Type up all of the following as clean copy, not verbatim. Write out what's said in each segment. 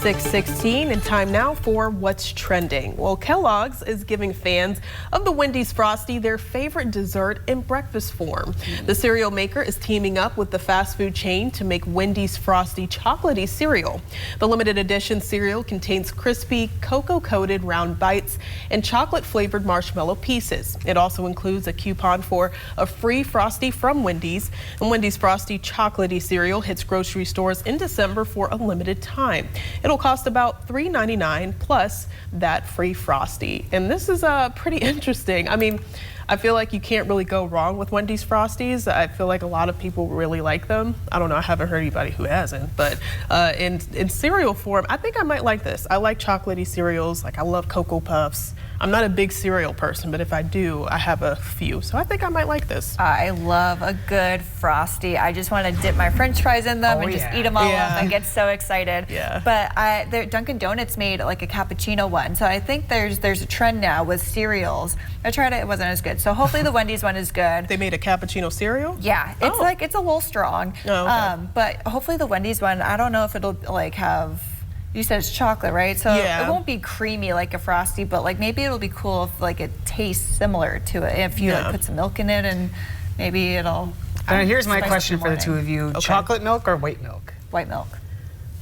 6:16 and time now for What's Trending. Well, Kellogg's is giving fans of the Wendy's Frosty their favorite dessert in breakfast form. The cereal maker is teaming up with the fast food chain to make Wendy's Frosty chocolatey cereal. The limited edition cereal contains crispy, cocoa-coated round bites and chocolate-flavored marshmallow pieces. It also includes a coupon for a free Frosty from Wendy's. And Wendy's Frosty chocolatey cereal hits grocery stores in December for a limited time. It'll cost about $3.99 plus that free Frosty. And this is pretty interesting. I mean, I feel like you can't really go wrong with Wendy's Frosties. I feel like a lot of people really like them. I don't know, I haven't heard anybody who hasn't, but in cereal form, I think I might like this. I like chocolatey cereals, like I love Cocoa Puffs. I'm not a big cereal person, but if I do, I have a few. So I think I might like this. I love a good Frosty. I just want to dip my French fries in them and just eat them all up. I get so excited. But Dunkin' Donuts made like a cappuccino one. So I think there's a trend now with cereals. I tried it, it wasn't as good. So hopefully the Wendy's one is good. They made a cappuccino cereal? Yeah, it's like, it's a little strong. Oh, okay. But hopefully the Wendy's one, I don't know if it'll like have, you said it's chocolate, right? So it won't be creamy like a Frosty, but like maybe it'll be cool if like it tastes similar to it. If you like put some milk in it and maybe it'll. Here's my question for the two of you. Okay. Chocolate milk or white milk? White milk.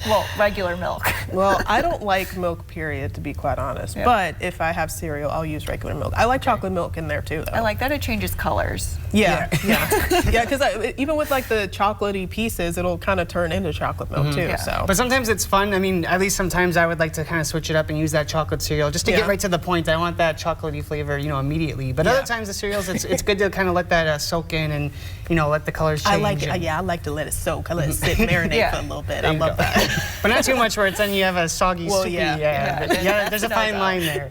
Well, regular milk. Well, I don't like milk, period, to be quite honest. Yeah. But if I have cereal, I'll use regular milk. I like chocolate milk in there too, though. I like that it changes colors. Yeah, yeah, because even with like the chocolatey pieces, it'll kind of turn into chocolate milk too. So, but sometimes it's fun. I mean, at least sometimes I would like to kind of switch it up and use that chocolate cereal just to get right to the point. I want that chocolatey flavor, you know, immediately. But other times the cereals, it's good to kind of let that soak in and let the colors change. I like it. I like to let it soak. I let it sit and marinate for a little bit. I love that. But not too much where it's then you have a soggy, soupy. There's a fine line there.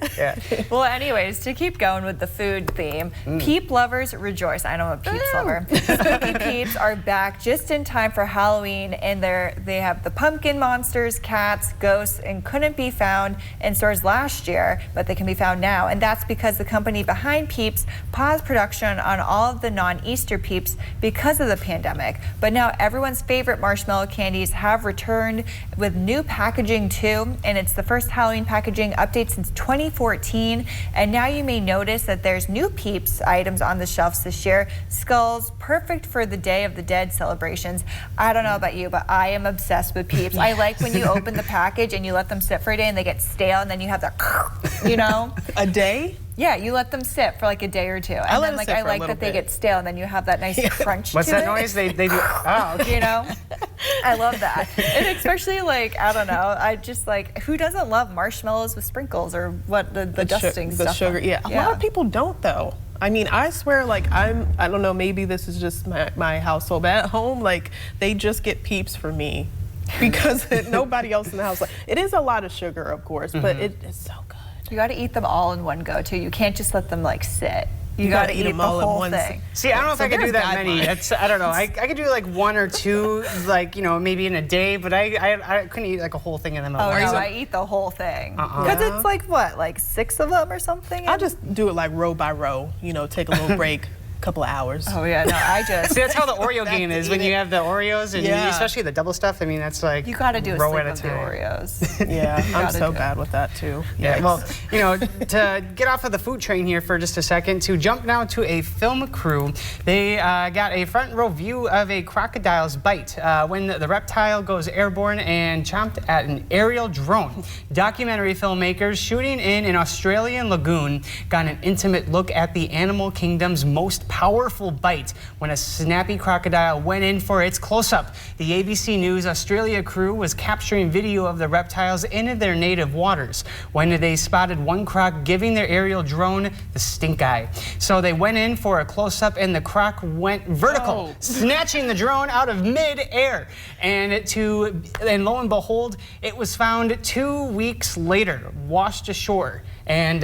Well, anyways, to keep going with the food theme, Peep lovers rejoice. I know I'm a Peeps lover. Spooky Peeps are back just in time for Halloween, and they have the pumpkin monsters, cats, ghosts, and couldn't be found in stores last year, but they can be found now. And that's because the company behind Peeps paused production on all of the non-Easter Peeps because of the pandemic. But now everyone's favorite marshmallow candies have returned with new packaging too, and it's the first Halloween packaging update since 2014. And now you may notice that there's new Peeps items on the shelves this year. Skulls, perfect for the Day of the Dead celebrations. I don't know about you, but I am obsessed with Peeps. I like when you open the package and you let them sit for a day and they get stale, and then you have that, A day? Yeah, you let them sit for like a day or two. And I like that they get stale, and then you have that nice crunch What's to that it. noise? They do. Oh, okay. I love that. And especially like, I don't know, I just like, who doesn't love marshmallows with sprinkles or what the dusting stuff? The sugar, a lot of people don't though. I mean, I swear, like, I don't know, maybe this is just my household, but at home, like, they just get Peeps for me because nobody else in the house. It is a lot of sugar, of course, but it's so good. You got to eat them all in one go, too. You can't just let them, like, sit. You got to eat them all the whole thing. See, I don't know if I could do that many. I don't know. I could do like one or two, like, maybe in a day, but I couldn't eat like a whole thing in them. Oh, no, I eat the whole thing. Because it's like, what, like 6 of them or something? I just do it like row by row, take a little break. Couple of hours. Oh yeah, no, I just. See, that's how the Oreo game is when you have the Oreos and especially the double stuff. I mean, that's like you got to do a row sleep at a of the time. Oreos. Yeah, I'm so bad with that too. Yeah, well, to get off of the food train here for just a second, to jump now to a film crew, they got a front row view of a crocodile's bite when the reptile goes airborne and chomped at an aerial drone. Documentary filmmakers shooting in an Australian lagoon got an intimate look at the animal kingdom's most powerful bite when a snappy crocodile went in for its close-up. The ABC News Australia crew was capturing video of the reptiles in their native waters when they spotted one croc giving their aerial drone the stink eye. So they went in for a close-up and the croc went vertical, snatching the drone out of mid-air. And lo and behold, it was found 2 weeks later, washed ashore and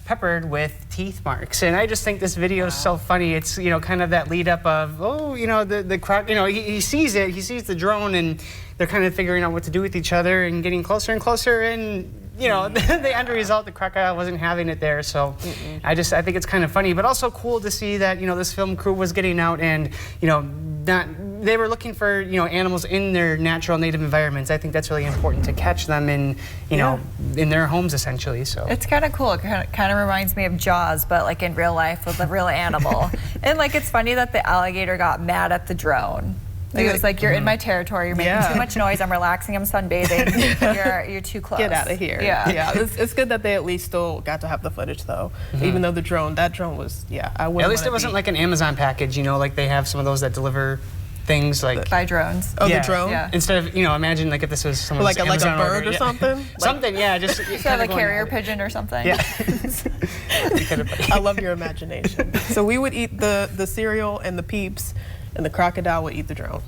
peppered with teeth marks. And I just think this video is so funny. It's, kind of that lead up of, the croc, he sees it, he sees the drone, and they're kind of figuring out what to do with each other and getting closer and closer, and the end result, the crocodile wasn't having it there. So I think it's kind of funny, but also cool to see that, this film crew was getting out and, they were looking for, animals in their natural native environments. I think that's really important to catch them in, in their homes essentially. So it's kind of cool. It kind of reminds me of Jaws, but like in real life with a real animal. And like it's funny that the alligator got mad at the drone. Like, it was like, you're in my territory. You're making too much noise. I'm relaxing. I'm sunbathing. You're too close. Get out of here. Yeah. It's good that they at least still got to have the footage though. Even though that drone was, I wouldn't. At least it wasn't like an Amazon package, like they have some of those that deliver things like by drones. Oh, the drone? Yeah. Instead of, imagine like if this was someone's like a Amazon bird order. or something? Something, just Instead of a carrier pigeon or something. Yeah. I love your imagination. So we would eat the cereal and the Peeps, and the crocodile would eat the drone.